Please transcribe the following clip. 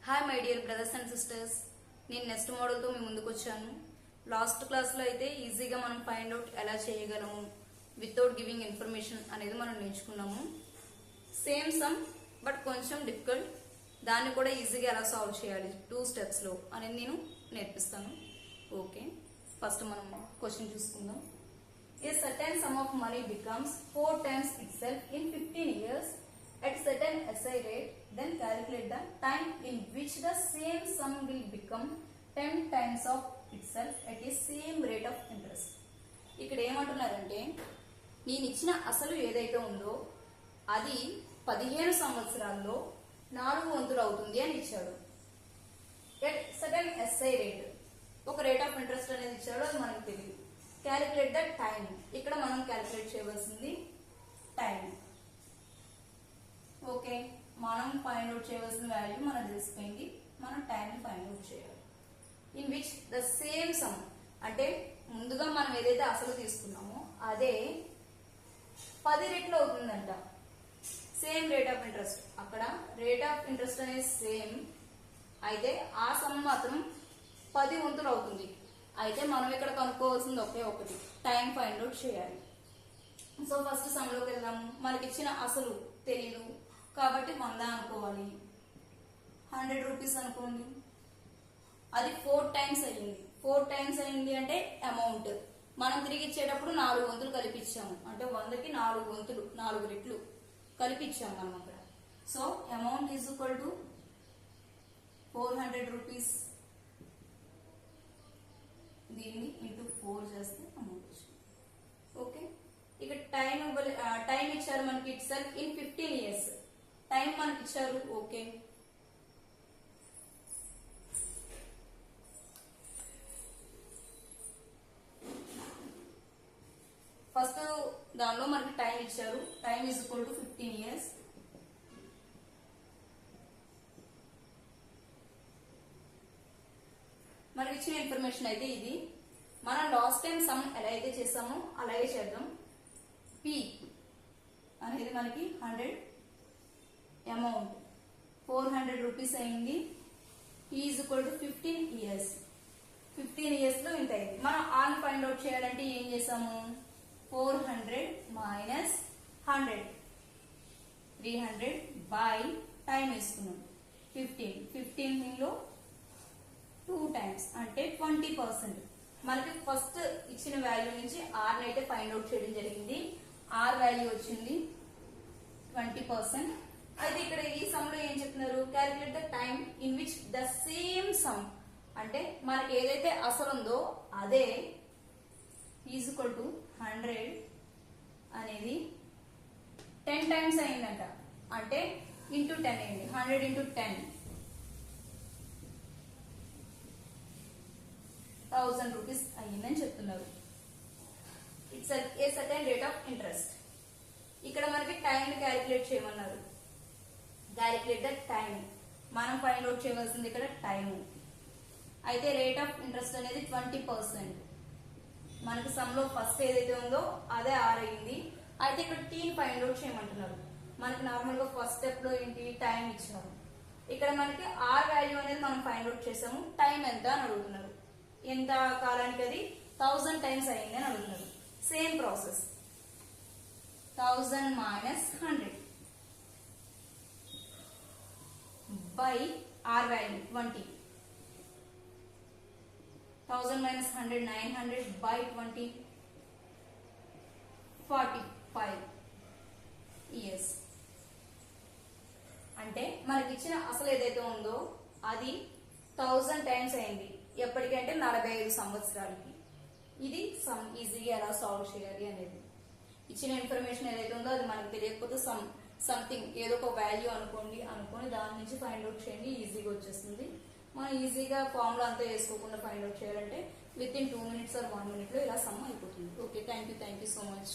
Hi my dear brothers and sisters, నేను next మోడల్తో మీ ముందుకు వచ్చాను. లాస్ట్ క్లాస్లో అయితే ఈజీగా మనం ఫైండ్ అవుట్ ఎలా చేయగలము వితౌట్ గివింగ్ ఇన్ఫర్మేషన్ అనేది మనం నేర్చుకున్నాము. సేమ్ సమ్ బట్ కొంచెం డిఫికల్ట్, దాన్ని కూడా ఈజీగా ఎలా సాల్వ్ చేయాలి 2 స్టెప్స్లో అనేది నేను నేర్పిస్తాను. ఓకే, ఫస్ట్ మనం క్వశ్చన్ చూసుకుందాం. A certain sum of money becomes 4 times itself in 15 years at certain SI rate, then calculate the time in which the same sum will become 10 times of itself at a same rate of interest. ఇక్కడ ఏమంటున్నారంటే, నేను ఇచ్చిన అసలు ఏదైతే ఉందో అది 15 సంవత్సరాల్లో 4 వంతులు అవుతుంది అని ఇచ్చాడు. ఎట్ సర్టెన్ SI రేట్, ఒక రేట్ ఆఫ్ ఇంట్రెస్ట్ అనేది ఇచ్చాడు, అది మనకు తెలియదు. క్యాలిక్యులేట్ ద టైం, ఇక్కడ మనం క్యాలిక్యులేట్ చేయవలసింది టైం. ఓకే, మనం ఫైండ్ అవుట్ చేయవలసిన వాల్యూ మనకు తెలిసిపోయింది, మనం టైం ఫైండ్ అవుట్ చేయాలి. In which the same some, అంటే ముందుగా మనం ఏదైతే అసలు తీసుకున్నామో అదే 10 రెట్లు అవుతుందంట. సేమ్ రేట్ ఆఫ్ ఇంట్రెస్ట్, అక్కడ రేట్ ఆఫ్ ఇంట్రెస్ట్ అనేది సేమ్ అయితే ఆ సమ్ మాత్రం 10 వంతులు అవుతుంది. అయితే మనం ఇక్కడ కనుక్కోవాల్సింది ఒకే ఒకటి, టైం ఫైండ్ అవుట్ చేయాలి. సో ఫస్ట్ సమ్లోకి వెళ్దాము. మనకి ఇచ్చిన అసలు తెలీదు కాబట్టి 100 అనుకోవాలి. 100 రూపీస్ అనుకోండి, అది 4 టైమ్స్ అయ్యింది. 4 టైమ్స్ అయింది అంటే అమౌంట్ మనం తిరిగి ఇచ్చేటప్పుడు 4 వంతులు కలిపిచ్చాము, అంటే 100కి 4 వంతులు, 4 రెట్లు కలిపిచ్చాము మనం అక్కడ. So amount is equal to 400 rupees. దీన్ని ఇంటూ 4 చేస్తే అమౌంట్ వచ్చింది. ఓకే, ఇక టైం ఇచ్చారు మనకి it self in 15 years. Time మనకి ఇచ్చారు. ఓకే, ఫస్ట్ దానిలో మనకి టైం ఇచ్చారు. Time is equal to 15 years. మనకి ఇచ్చిన ఇన్ఫర్మేషన్ అయితే ఇది. మనం లాస్ట్ టైం సమ్ ఎలా అయితే చేసామో అలాగే చేద్దాం. పి అనేది మనకి 100, అమౌంట్ 400 రూపీస్ అయింది. Is equal to 15 years. 15 years లో ఇంత అయింది. మనం ఆన్ ఫైండ్ అవుట్ చేయాలంటే ఏం చేసాము, 400 మైనస్ 100, 300 బై టైం వేసుకున్నాం 15 లో 2 టైమ్స్ అంటే 20%. మనకి ఫస్ట్ ఇచ్చిన వాల్యూ నుంచి ఆర్ అయితే ఫైండ్ అవుట్ చేయడం జరిగింది. ఆర్ వాల్యూ వచ్చింది 20%. అయితే ఇక్కడ ఈ సమ్ లో ఏం చెప్తున్నారు, calculate the time in which the same some, అంటే మనకి ఏదైతే అసలు ఉందో అదే ఈజ్ ఈక్వల్ టు 100 అనేది 10 టైమ్స్ అయిందంట, అంటే ఇంటూ 10 అయింది. 100 ఇంటూ 10 1000 రూపీస్ అయ్యిందని చెప్తున్నారు. It's a certain rate of interest. ఇక్కడ మనకి టైం క్యాలిక్యులేట్ చేయమన్నారు. క్యాలిక్యులేట్ ద టైం, మనం ఫైండ్ అవుట్ చేయవలసింది ఇక్కడ టైం. అయితే రేట్ ఆఫ్ ఇంట్రెస్ట్ అనేది 20%. మనకి సమ్ లో ఫస్ట్ ఏదైతే ఉందో అదే ఆర్ అయింది. అయితే ఇక్కడ టీని ఫైండ్ అవుట్ చేయమంటున్నారు. మనకి నార్మల్ గా ఫస్ట్ స్టెప్ లో ఏంటి, టైం ఇచ్చాము. ఇక్కడ మనకి ఆర్ వాల్యూ అనేది మనం ఫైండ్ అవుట్ చేసాము. టైం ఎంత అని అడుగుతున్నారు. ఎంత కాలానికి అది 1000 టైమ్స్ అయింది అని అడుగుతున్నారు. Same process, 1000 minus 100 by R value 20. 1000 minus 100 900 by 20 45 years. అంటే మనకి ఇచ్చిన అసలు ఏదైతే ఉందో అది 1000 టైమ్స్ అయింది. ఎప్పటికంటే 45 సంవత్సరాలకి. ఇది సమ్ ఈజీగా ఎలా సాల్వ్ చేయాలి అనేది. ఇచ్చిన ఇన్ఫర్మేషన్ ఏదైతే ఉందో అది మనకు తెలియకపోతే సంథింగ్ ఏదో ఒక వాల్యూ అనుకోని దాని నుంచి ఫైండ్ అవుట్ చేయండి, ఈజీగా వచ్చేస్తుంది. మనం ఈజీగా ఫార్ములా అంతా వేసుకోకుండా ఫైండ్ అవుట్ చేయాలంటే with in 2 minutes or 1 minute లో ఇలా సమ్ అయిపోతుంది. Okay, thank you so much.